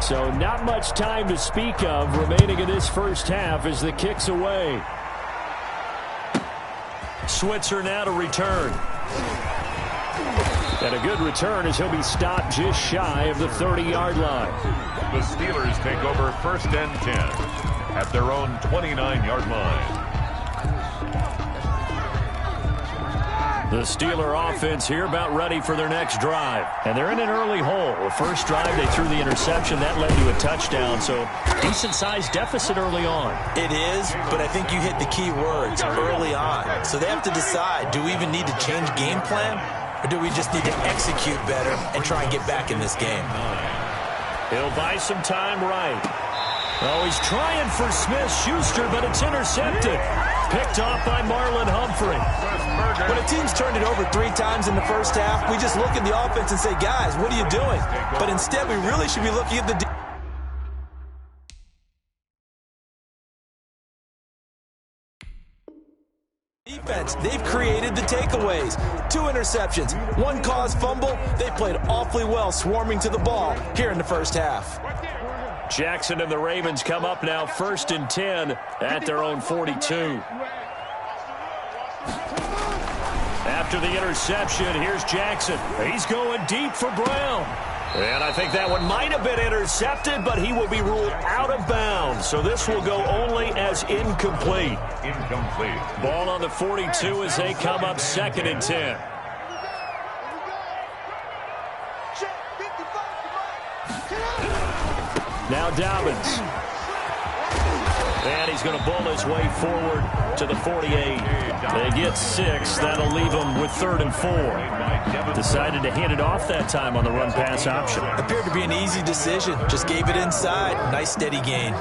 So not much time to speak of remaining in this first half as the kick's away. Switzer now to return. And a good return as he'll be stopped just shy of the 30-yard line. The Steelers take over 1st and 10 at their own 29-yard line. The Steeler offense here about ready for their next drive. And they're in an early hole. The first drive, they threw the interception. That led to a touchdown. So decent-sized deficit early on. It is, but I think you hit the key words early on. So they have to decide, do we even need to change game plan? Or do we just need to execute better and try and get back in this game? He'll buy some time right. Oh, he's trying for Smith-Schuster, but it's intercepted. Picked off by Marlon Humphrey. When a team's turned it over 3 times in the first half, we just look at the offense and say, guys, what are you doing? But instead, we really should be looking at the defense. They've created the takeaways. 2 interceptions, 1 caused fumble. They played awfully well swarming to the ball here in the first half. Jackson and the Ravens come up now 1st and 10 at their own 42. After the interception, here's Jackson. He's going deep for Brown. And I think that one might have been intercepted, but he will be ruled out of bounds. So this will go only as incomplete. Ball on the 42 as they come up 2nd and 10. Now Dobbins. And he's going to bull his way forward to the 48. They get 6. That'll leave them with 3rd and 4. Decided to hand it off that time on the run-pass option. Appeared to be an easy decision. Just gave it inside. Nice steady gain.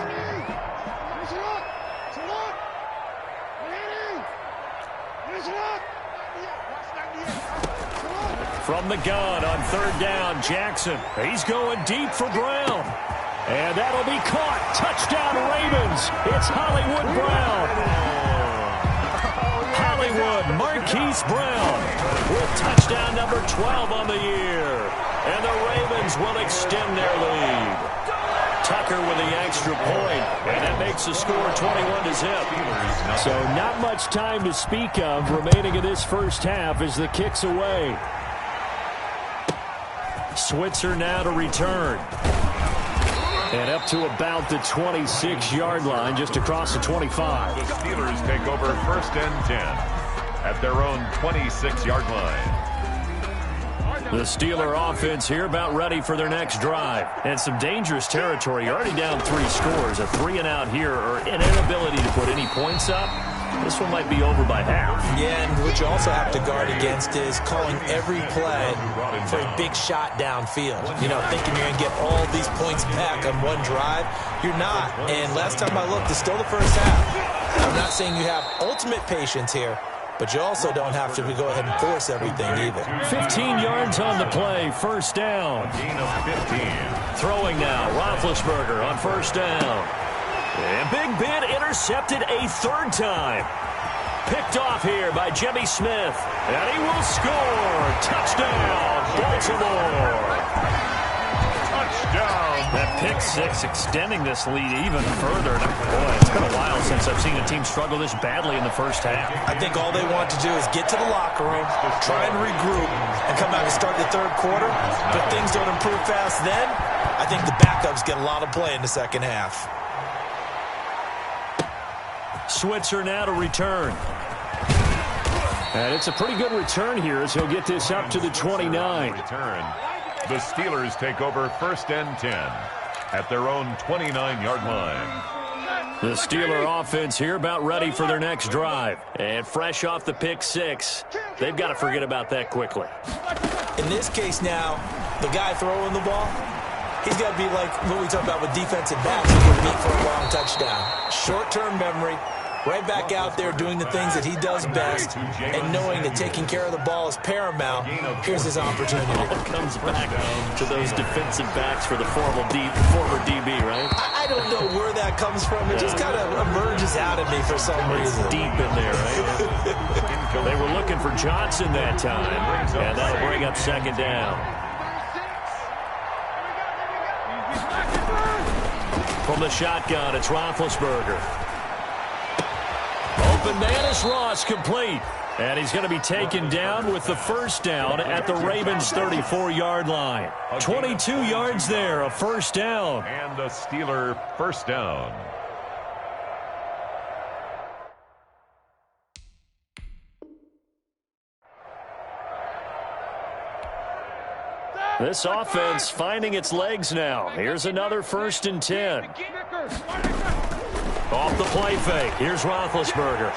From the gun on 3rd down, Jackson. He's going deep for Brown. And that'll be caught. Touchdown, Ravens. It's Hollywood Brown. Hollywood Marquise Brown with touchdown number 12 on the year. And the Ravens will extend their lead. Tucker with the extra point, and that makes the score 21-0. So not much time to speak of remaining in this first half as the kick's away. Switzer now to return. And up to about the 26-yard line, just across the 25. The Steelers take over 1st and 10 at their own 26-yard line. The Steeler offense here about ready for their next drive. And some dangerous territory. You're already down 3 scores. A 3-and-out here, or an inability to put any points up. This one might be over by half. Yeah, and what you also have to guard against is calling every play for a big shot downfield. You know, thinking you're going to get all these points back on one drive. You're not. And last time I looked, it's still the first half. I'm not saying you have ultimate patience here, but you also don't have to go ahead and force everything either. 15 yards on the play, 1st down. Gain of 15. Throwing now, Roethlisberger on 1st down. And Big Ben intercepted a 3rd time. Picked off here by Jimmy Smith. And he will score. Touchdown, Baltimore. Touchdown. That pick 6 extending this lead even further. Boy, it's been a while since I've seen a team struggle this badly in the first half. I think all they want to do is get to the locker room, try and regroup, and come out and start the 3rd quarter. But things don't improve fast then. I think the backups get a lot of play in the 2nd half. Switzer now to return. And it's a pretty good return here as he'll get this up to the 29. Return. The Steelers take over 1st and 10 at their own 29-yard line. The Steeler offense here about ready for their next drive. And fresh off the pick 6, they've got to forget about that quickly. In this case now, the guy throwing the ball, he's got to be like what we talk about with defensive backs who get beat for a long touchdown. Short-term memory, right back out there doing the things that he does best, and knowing that taking care of the ball is paramount. Here's his opportunity. It comes back to those defensive backs for the former DB, right? I don't know where that comes from. It just kind of emerges out of me for some reason. It's deep in there, right? They were looking for Johnson that time, and that'll bring up 2nd down. From the shotgun, it's Roethlisberger. Open man is Ross, complete. And he's going to be taken down with the first down at the Ravens' 34-yard line. 22 yards there, a first down. And the Steeler first down. This offense finding its legs now. Here's another 1st and 10. Off the play fake. Here's Roethlisberger.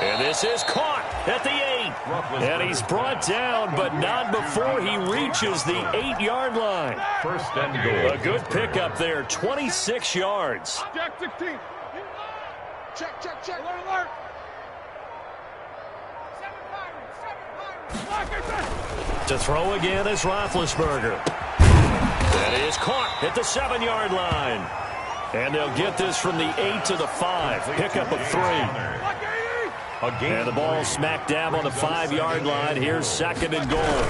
And this is caught at the 8. And he's brought down, but not before he reaches the 8-yard line. First and goal. A good pickup there, 26 yards. Check, 16. Check. Alert. To throw again is Roethlisberger. That is caught at the 7-yard line. And they'll get this from the 8 to the 5. Pickup of 3. And the ball smack dab on the 5-yard line. Here's 2nd and goal.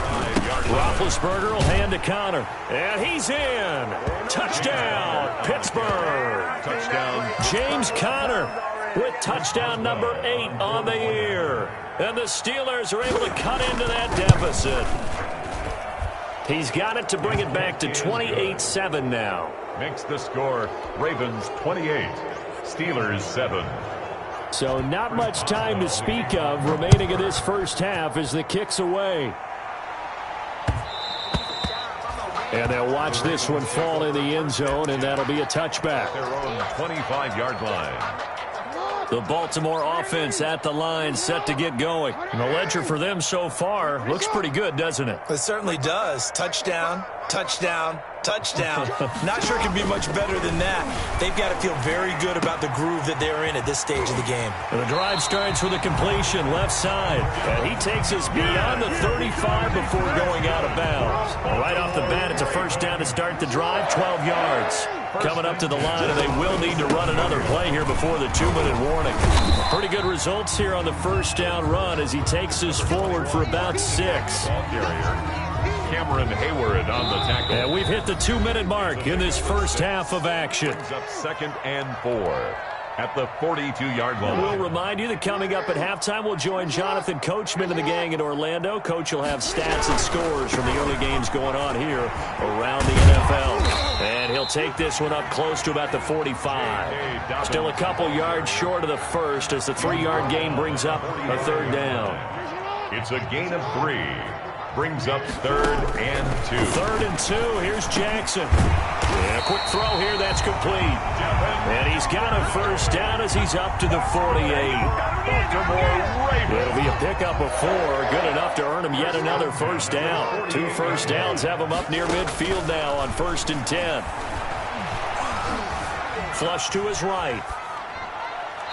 Roethlisberger will hand to Connor. And he's in. Touchdown, Pittsburgh. Touchdown. James Conner with touchdown number 8 on the year. And the Steelers are able to cut into that deficit. He's got it to bring it back to 28-7 now. Makes the score Ravens 28, Steelers 7. So not much time to speak of remaining in this first half as the kick's away. And they'll watch this one fall in the end zone, and that'll be a touchback. Their own 25-yard line. The Baltimore offense at the line, set to get going. And the ledger for them so far looks pretty good, doesn't it? It certainly does. Touchdown, touchdown, touchdown. Not sure it can be much better than that. They've got to feel very good about the groove that they're in at this stage of the game. And the drive starts with a completion left side. And he takes us beyond the 35 before going out of bounds. Right off the bat, it's a first down to start the drive, 12 yards. Coming up to the line, and they will need to run another play here before the 2-minute warning. Pretty good results here on the first down run as he takes us forward for about 6. Cameron Hayward on the tackle. And we've hit the 2-minute mark in this first half of action. Brings up 2nd and 4 at the 42-yard line. We'll remind you that coming up at halftime, we'll join Jonathan Coachman and the gang in Orlando. Coach will have stats and scores from the early games going on here around the NFL. And he'll take this one up close to about the 45. Still a couple yards short of the first as the 3-yard gain brings up a 3rd down. It's a gain of 3. Brings up 3rd and 2. 3rd and 2. Here's Jackson. And a quick throw here. That's complete. And he's got a first down as he's up to the 48. It'll be a pickup of 4. Good enough to earn him yet another first down. 2 first downs have him up near midfield now on 1st and 10. Flush to his right.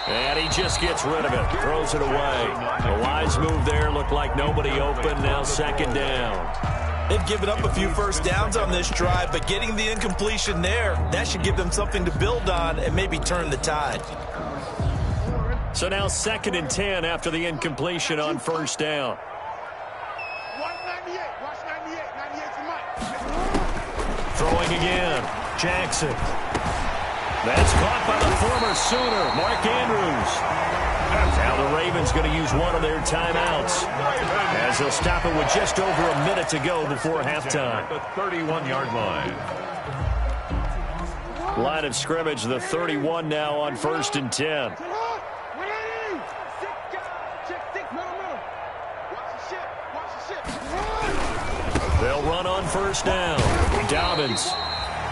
And he just gets rid of it. Throws it away. A wise move there. Looked like nobody open. Now 2nd down. They've given up a few first downs on this drive, but getting the incompletion there, that should give them something to build on and maybe turn the tide. So now 2nd and 10 after the incompletion on first down. Throwing again. Jackson. That's caught by the former Sooner, Mark Andrews. Now the Ravens going to use one of their timeouts as they'll stop it with just over a minute to go before halftime. The 31-yard line. Line of scrimmage, the 31 now on 1st and 10. They'll run on first down. Dobbins.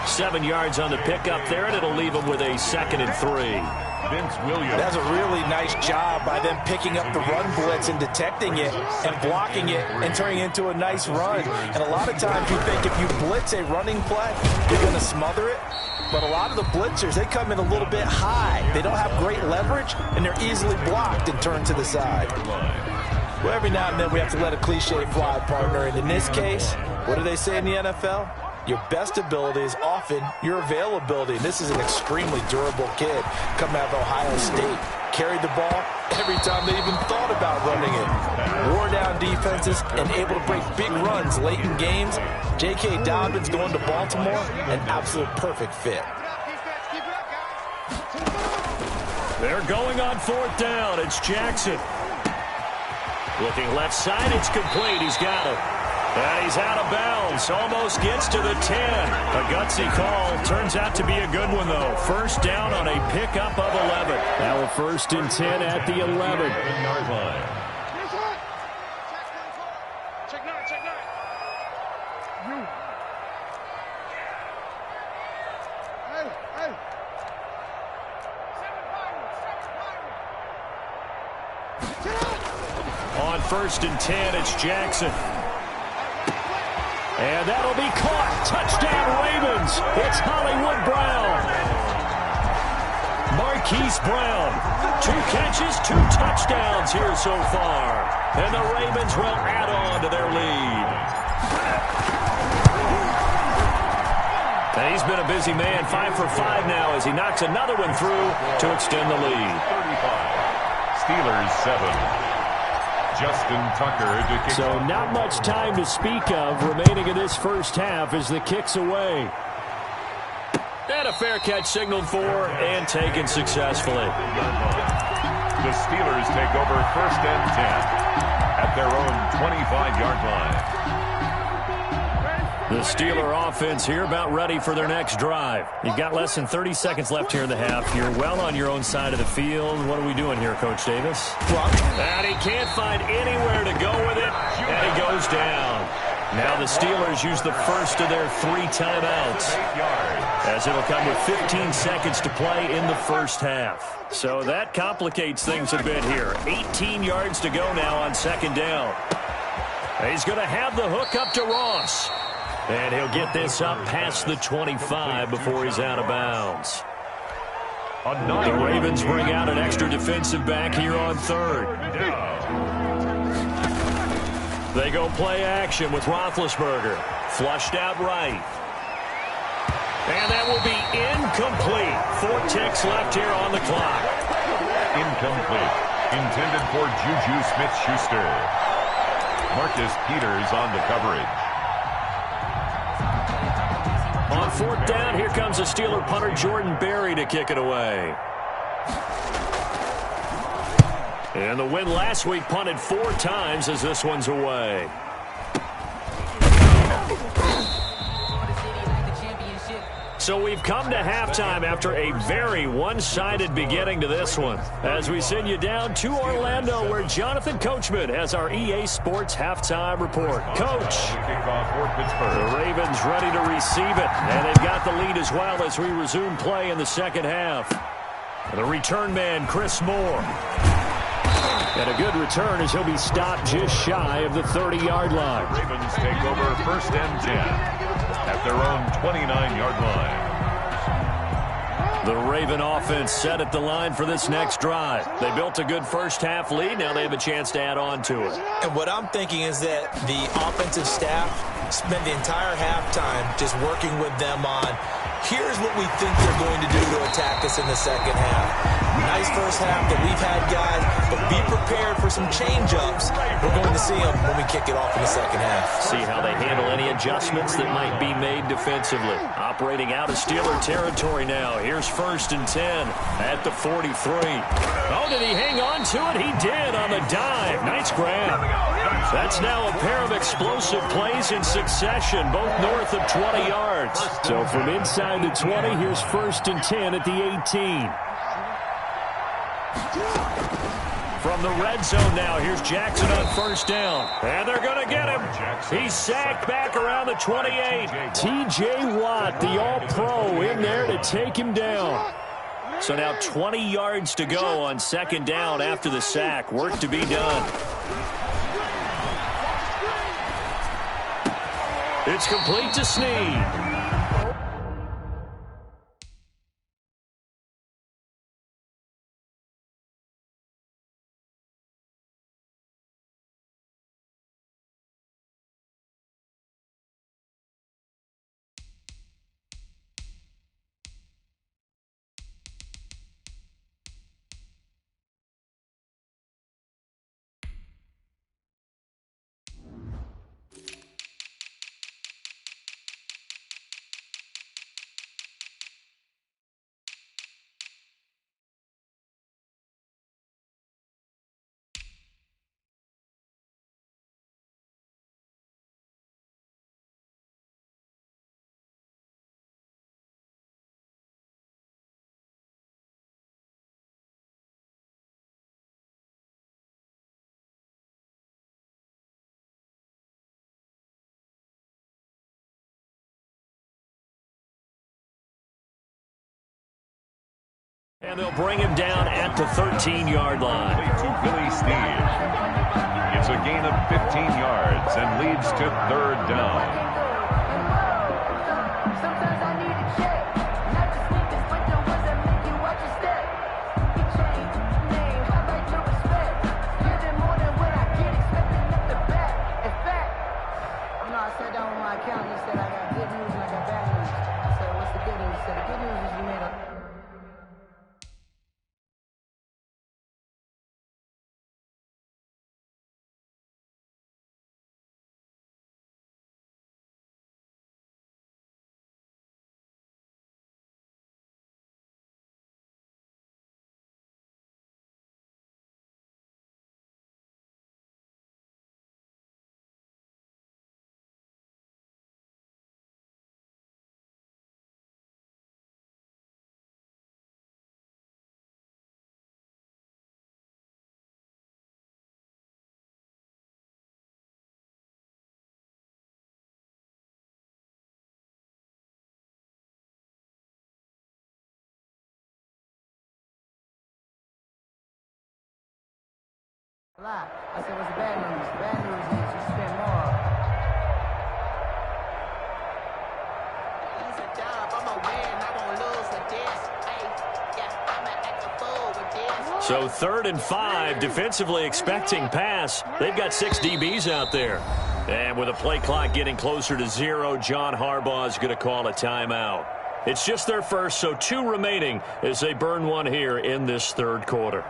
7 yards on the pickup there, and it'll leave them with a 2nd and 3. Vince Williams. That's a really nice job by them picking up the run blitz and detecting it and blocking it and turning it into a nice run. And a lot of times you think if you blitz a running play, you're going to smother it. But a lot of the blitzers, they come in a little bit high. They don't have great leverage, and they're easily blocked and turned to the side. Well, every now and then we have to let a cliche fly, partner. And in this case, what do they say in the NFL? Your best ability is often your availability. And this is an extremely durable kid coming out of Ohio State. carried the ball every time they even thought about running it. Wore down defenses and able to break big runs late in games. J.K. Dobbins going to Baltimore, an absolute perfect fit. They're going on 4th down. It's Jackson. Looking left side, it's complete. He's got it. And he's out of bounds. Almost gets to the 10. A gutsy call. Turns out to be a good one, though. First down on a pickup of 11. Now a 1st and 10 at the 11-yard line. Check nine. Hey. On 1st and 10, it's Jackson. And that'll be caught. Touchdown, Ravens. It's Hollywood Brown. Marquise Brown. 2 catches, 2 touchdowns here so far. And the Ravens will add on to their lead. And he's been a busy man. 5 for 5 now as he knocks another one through to extend the lead. 35. Steelers 7. Justin Tucker to kick So off. not much time to speak of remaining in this first half as the kick's away. And a fair catch signaled for and taken successfully. The Steelers take over 1st and 10 at their own 25-yard line. The Steeler offense here about ready for their next drive. You've got less than 30 seconds left here in the half. You're well on your own side of the field. What are we doing here, Coach Davis? And he can't find anywhere to go with it, and he goes down. Now the Steelers use the first of their 3 timeouts, as it'll come with 15 seconds to play in the first half. So that complicates things a bit here. 18 yards to go now on 2nd down. He's going to have the hook up to Ross. And he'll get this up past the 25 before he's out of bounds. The Ravens bring out an extra defensive back here on 3rd. They go play action with Roethlisberger. Flushed out right. And that will be incomplete. 4 ticks left here on the clock. Incomplete. Intended for Juju Smith-Schuster. Marcus Peters on the coverage. On 4th down, here comes the Steeler punter Jordan Berry to kick it away. And the win last week punted 4 times as this one's away. So we've come to halftime after a very one-sided beginning to this one, as we send you down to Orlando, where Jonathan Coachman has our EA Sports halftime report. Coach, the Ravens ready to receive it, and they've got the lead as well as we resume play in the second half. The return man, Chris Moore. And a good return as he'll be stopped just shy of the 30-yard line. Ravens take over 1st and 10 at their own 29-yard line. The Raven offense set at the line for this next drive. They built a good first half lead. Now they have a chance to add on to it. And what I'm thinking is that the offensive staff spent the entire halftime just working with them on, here's what we think they're going to do to attack us in the second half. Nice first half that we've had, guys, but be prepared for some change-ups. We're going to see them when we kick it off in the second half. See how they handle any adjustments that might be made defensively. Operating out of Steeler territory now. Here's 1st and 10 at the 43. Oh, did he hang on to it? He did on the dive. Nice grab. That's now a pair of explosive plays in succession, both north of 20 yards. So from inside the 20, here's 1st and 10 at the 18. From the red zone now, here's Jackson on 1st down. And they're going to get him. He's sacked back around the 28. T.J. Watt, the all-pro, in there to take him down. So now 20 yards to go on 2nd down after the sack. Work to be done. It's complete to Snead. And they'll bring him down at the 13-yard line. To Billy Steve. It's a gain of 15 yards and leads to third down. I said, what's the bad news? The bad news is you spend more. It's a job. I'm going to win. I won't lose with this. Hey, yeah, I'm going to act a fool with this. So 3rd and 5, defensively expecting pass. They've got 6 DBs out there. And with a play clock getting closer to 0, John Harbaugh is going to call a timeout. It's just their first, so 2 remaining as they burn one here in this 3rd quarter.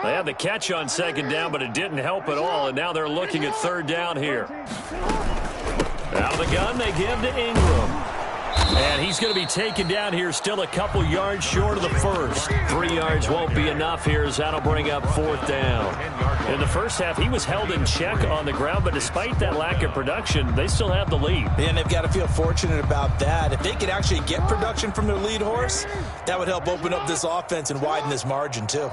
They had the catch on 2nd down, but it didn't help at all, and now they're looking at 3rd down here. Out of the gun, they give to Ingram. And he's going to be taken down here, still a couple yards short of the first. 3 yards won't be enough here, as that'll bring up 4th down. In the first half, he was held in check on the ground, but despite that lack of production, they still have the lead. And they've got to feel fortunate about that. If they could actually get production from their lead horse, that would help open up this offense and widen this margin, too.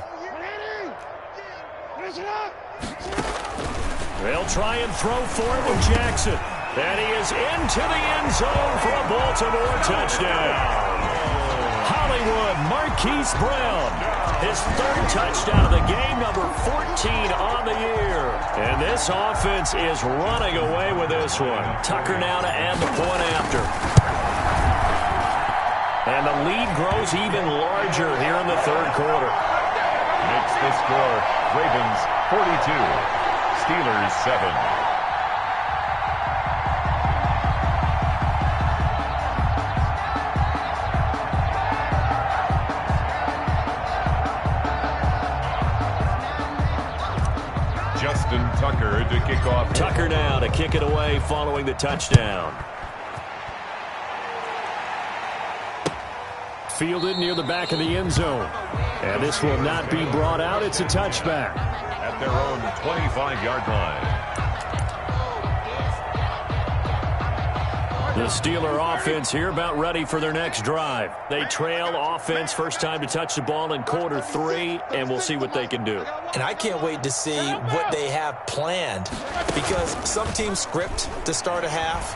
They'll try and throw for it with Jackson. And he is into the end zone for a Baltimore touchdown. Hollywood Marquise Brown, his 3rd touchdown of the game, number 14 on the year. And this offense is running away with this one. Tucker now to add the point after. And the lead grows even larger here in the 3rd quarter. Makes the score Ravens 42, Steelers 7. Justin Tucker to kick off. Tucker now to kick it away following the touchdown. Fielded near the back of the end zone. And this will not be brought out. It's a touchback. At their own 25-yard line. The Steeler offense here about ready for their next drive. They trail offense, first time to touch the ball in quarter 3, and we'll see what they can do. And I can't wait to see what they have planned, because some teams script to start a half.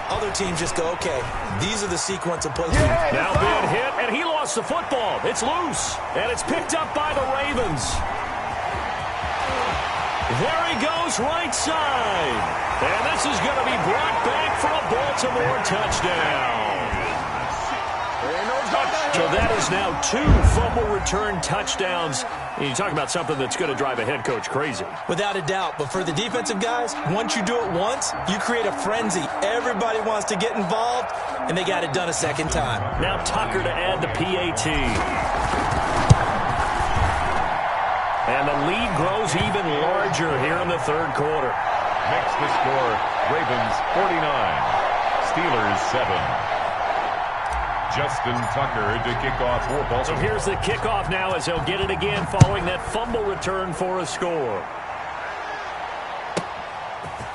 Other teams just go, okay, these are the sequence of plays. Now big hit, and he lost the football. It's loose, and it's picked up by the Ravens. There he goes, right side. And this is going to be brought back for a Baltimore touchdown. So that is now 2 fumble return touchdowns. And you talk about something that's going to drive a head coach crazy. Without a doubt. But for the defensive guys, once you do it once, you create a frenzy. Everybody wants to get involved, and they got it done a second time. Now Tucker to add the PAT. And the lead grows even larger here in the 3rd quarter. Makes the score Ravens 49, Steelers 7. Justin Tucker to kick off for Baltimore. So here's the kickoff now as he'll get it again following that fumble return for a score.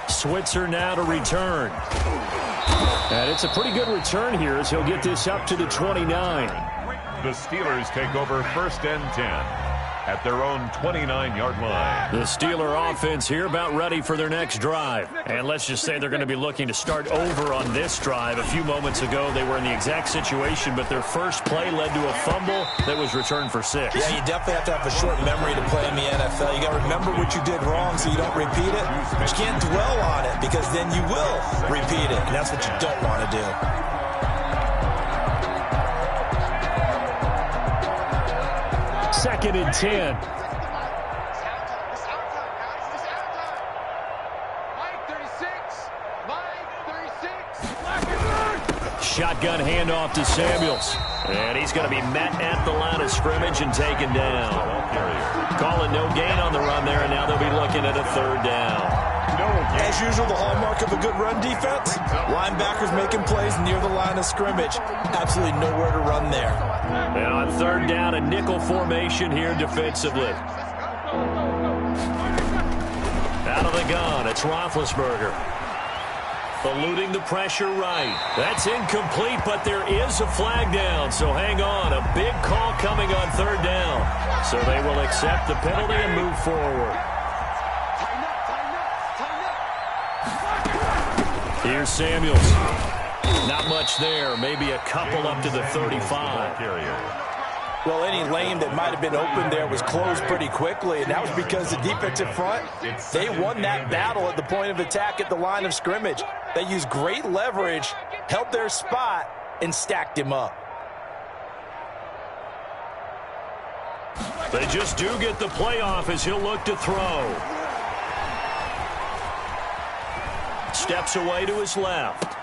Switzer now to return. And it's a pretty good return here as he'll get this up to the 29. The Steelers take over 1st and 10. at their own 29-yard line. The Steeler offense here about ready for their next drive. And let's just say they're going to be looking to start over on this drive. A few moments ago, they were in the exact situation, but their first play led to a fumble that was returned for 6. Yeah, you definitely have to have a short memory to play in the NFL. You got to remember what you did wrong so you don't repeat it. But you can't dwell on it because then you will repeat it, and that's what you don't want to do. Second and 10. Shotgun handoff to Samuels. And he's going to be met at the line of scrimmage and taken down. Calling no gain on the run there, and now they'll be looking at a third down. As usual, the hallmark of a good run defense, linebackers making plays near the line of scrimmage. Absolutely nowhere to run there. And on third down, a nickel formation here defensively. Out of the gun, it's Roethlisberger. Eluding the pressure right. That's incomplete, but there is a flag down, so hang on. A big call coming on third down. So they will accept the penalty and move forward. Here's Samuels. Not much there. Maybe a couple up to the 35. Well, any lane that might have been open there was closed pretty quickly, and that was because the defensive front, they won that battle at the point of attack at the line of scrimmage. They used great leverage, held their spot, and stacked him up. They just do get the playoff as he'll look to throw. Steps away to his left.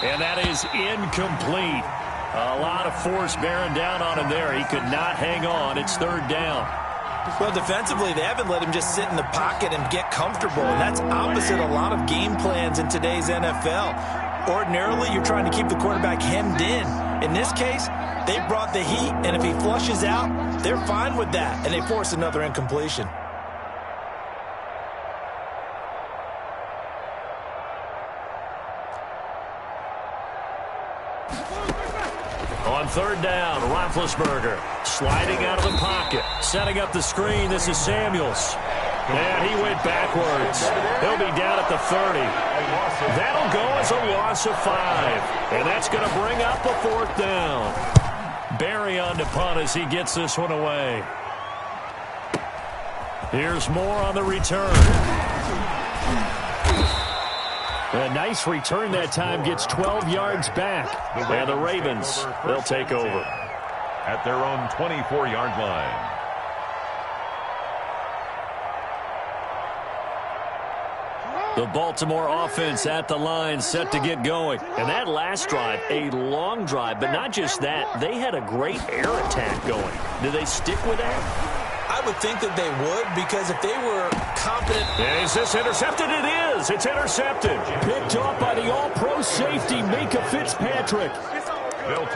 And that is incomplete. A lot of force bearing down on him there. He could not hang on. It's third down. Well, defensively, they haven't let him just sit in the pocket and get comfortable. And that's opposite a lot of game plans in today's NFL. Ordinarily, you're trying to keep the quarterback hemmed in. In this case, they brought the heat, and if he flushes out, they're fine with that, and they force another incompletion. On third down, Roethlisberger sliding out of the pocket, setting up the screen. This is Samuels. And he went backwards. He'll be down at the 30. That'll go as a loss of 5. And that's going to bring up a fourth down. Barry on to punt as he gets this one away. Here's Moore on the return. A nice return that time, gets 12 yards back. And the Ravens, they'll take over. At their own 24-yard line. The Baltimore offense at the line, set to get going. And that last drive, a long drive, but not just that. They had a great air attack going. Do they stick with that? I would think that they would, because if they were confident... Is this intercepted? It is. It's intercepted. Picked off by the all-pro safety, Minka Fitzpatrick.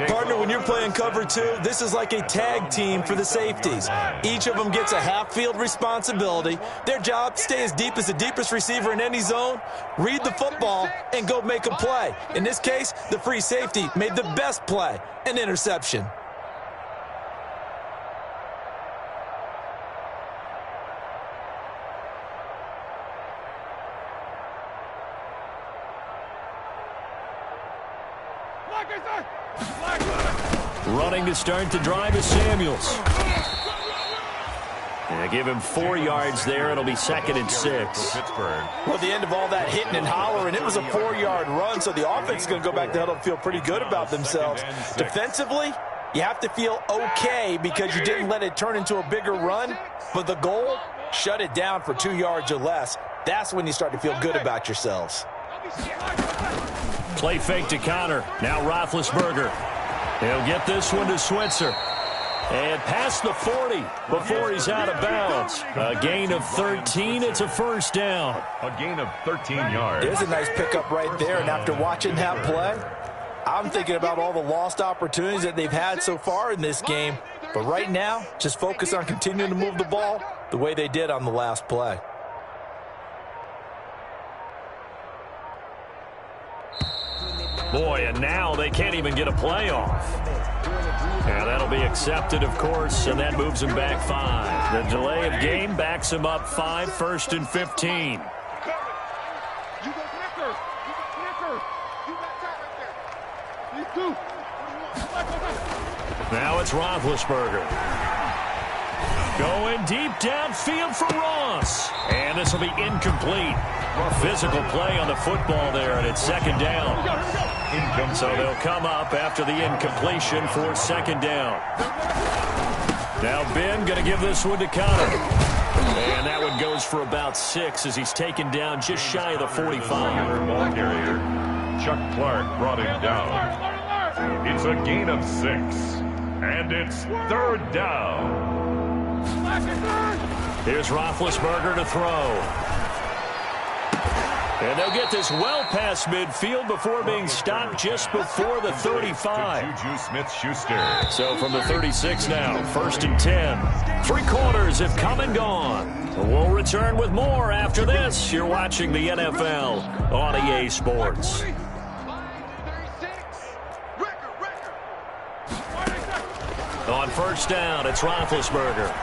Partner, when you're playing cover 2, this is like a tag team for the safeties. Each of them gets a half-field responsibility. Their job, stay as deep as the deepest receiver in any zone, read the football, and go make a play. In this case, the free safety made the best play, an interception. Running to start the drive is Samuels. And give him 4 yards there. It'll be 2nd and 6. Well, at the end of all that hitting and hollering, it was a 4-yard run, so the offense is going to go back to huddle and feel pretty good about themselves. Defensively, you have to feel okay because you didn't let it turn into a bigger run, but the goal, shut it down for 2 yards or less. That's when you start to feel good about yourselves. Play fake to Connor. Now Roethlisberger. He'll get this one to Switzer. And past the 40 before he's out of bounds. A gain of 13. It's a first down. A gain of 13 yards. There's a nice pickup right there. And after watching that play, I'm thinking about all the lost opportunities that they've had so far in this game. But right now, just focus on continuing to move the ball the way they did on the last play. Boy, and now they can't even get a playoff. And that'll be accepted, of course, and that moves him back 5. The delay of game backs him up 5, 1st and 15. You go connector. You go connector. You got that right there. These two. Now it's Roethlisberger. Going deep downfield for Ross. And this will be incomplete. Physical play on the football there, and it's 2nd down. So they'll come up after the incompletion for 2nd down. Now Ben going to give this one to Connor. And that one goes for about 6 as he's taken down just shy of the 45. Ball carrier, Chuck Clark brought him down. It's a gain of 6. And it's 3rd down. Here's Roethlisberger to throw. And they'll get this well past midfield before being stopped just before the 35. Juju Smith-Schuster. So from the 36 now, 1st and 10. 3 quarters have come and gone. We'll return with more after this. You're watching the NFL on EA Sports. On 1st down, it's Roethlisberger.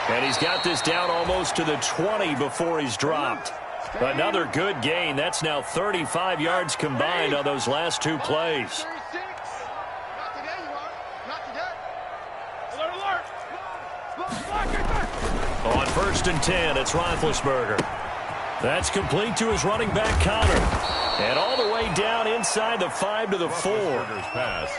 And he's got this down almost to the 20 before he's dropped. Another good gain. That's now 35 yards combined on those last 2 plays. On 1st and 10, it's Roethlisberger. That's complete to his running back, Connor. And all the way down inside the 5 to the 4.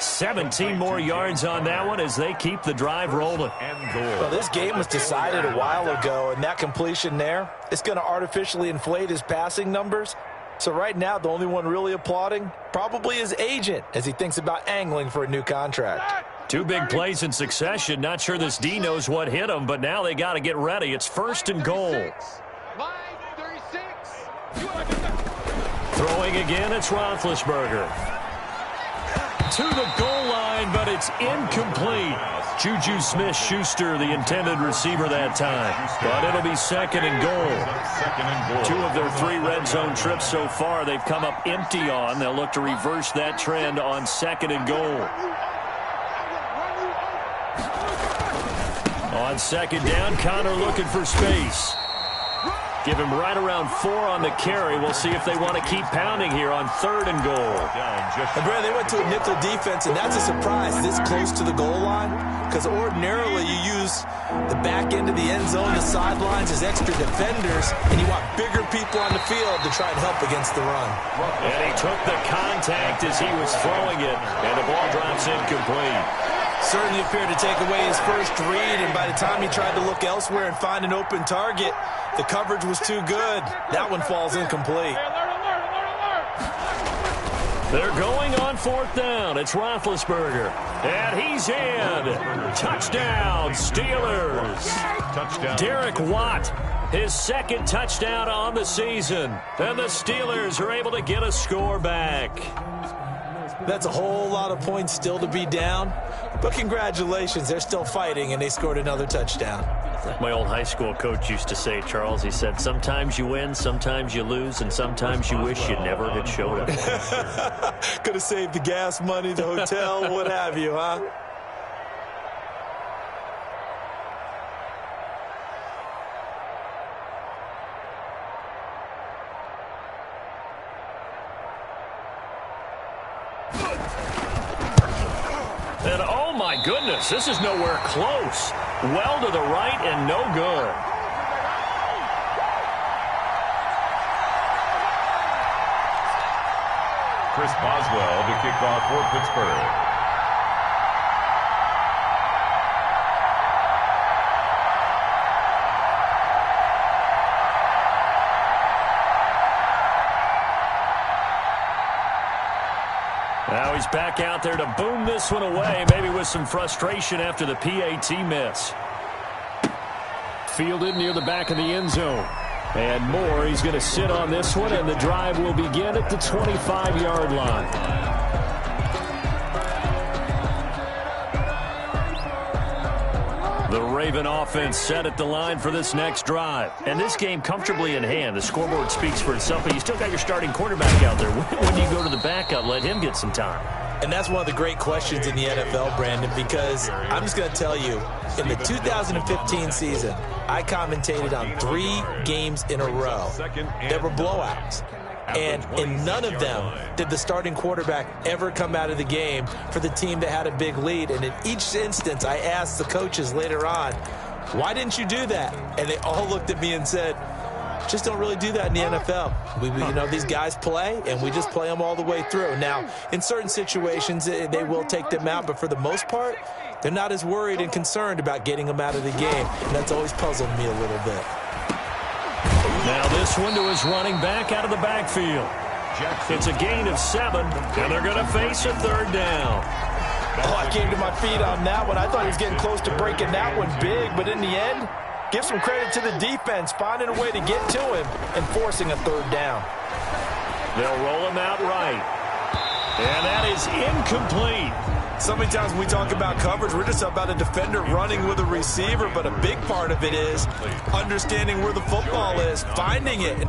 17 more yards on that one as they keep the drive rolling. Well, this game was decided a while ago, and that completion there, it's going to artificially inflate his passing numbers. So right now, the only one really applauding probably his agent as he thinks about angling for a new contract. 2 big plays in succession. Not sure this D knows what hit him, but now they got to get ready. It's 1st and goal. Throwing again, it's Roethlisberger. To the goal line, but it's incomplete. Juju Smith-Schuster, the intended receiver that time. But it'll be 2nd and goal. 2 of their 3 red zone trips so far they've come up empty on. They'll look to reverse that trend on 2nd and goal. On 2nd down, Connor looking for space. Give him right around 4 on the carry. We'll see if they want to keep pounding here on 3rd and goal. And Brad, they went to a nickel defense, and that's a surprise this close to the goal line, because ordinarily you use the back end of the end zone, the sidelines as extra defenders, and you want bigger people on the field to try and help against the run. And he took the contact as he was throwing it, and the ball drops incomplete. Certainly appeared to take away his first read, and by the time he tried to look elsewhere and find an open target, the coverage was too good. That one falls incomplete. They're going on 4th down. It's Roethlisberger. And he's in. Touchdown, Steelers. Touchdown. Derek Watt, his 2nd touchdown on the season. And the Steelers are able to get a score back. That's a whole lot of points still to be down. But congratulations, they're still fighting, and they scored another touchdown. My old high school coach used to say, Charles, he said, sometimes you win, sometimes you lose, and sometimes you wish you never had showed up. Could have saved the gas money, the hotel, what have you, huh? And oh my goodness, this is nowhere close. Well to the right and no good. Chris Boswell to kick off for Pittsburgh. Now he's back out there to boom this one away, maybe with some frustration after the PAT miss. Fielded near the back of the end zone. And more, he's going to sit on this one, and the drive will begin at the 25-yard line. The Raven offense set at the line for this next drive. And this game comfortably in hand. The scoreboard speaks for itself, but you still got your starting quarterback out there. When you go to the backup, let him get some time. And that's one of the great questions in the NFL, Brandon, because I'm just going to tell you, in the 2015 season, I commentated on 3 games in a row. There were blowouts. And in none of them did the starting quarterback ever come out of the game for the team that had a big lead. And in each instance, I asked the coaches later on, why didn't you do that? And they all looked at me and said, just don't really do that in the NFL. These guys play, and we just play them all the way through. Now, in certain situations, they will take them out, but for the most part, they're not as worried and concerned about getting them out of the game. And that's always puzzled me a little bit. Now this one to his running back out of the backfield. It's a gain of 7, and they're going to face a 3rd down. Oh, I came to my feet on that one. I thought he was getting close to breaking that one big, but in the end, give some credit to the defense, finding a way to get to him and forcing a 3rd down. They'll roll him out right. And that is incomplete. So many times when we talk about coverage, we're just about a defender running with a receiver, but a big part of it is understanding where the football is, finding it.